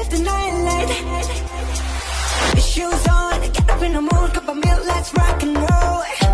left the night light. The shoes on, get up in the mood, cup of milk, let's rock and roll.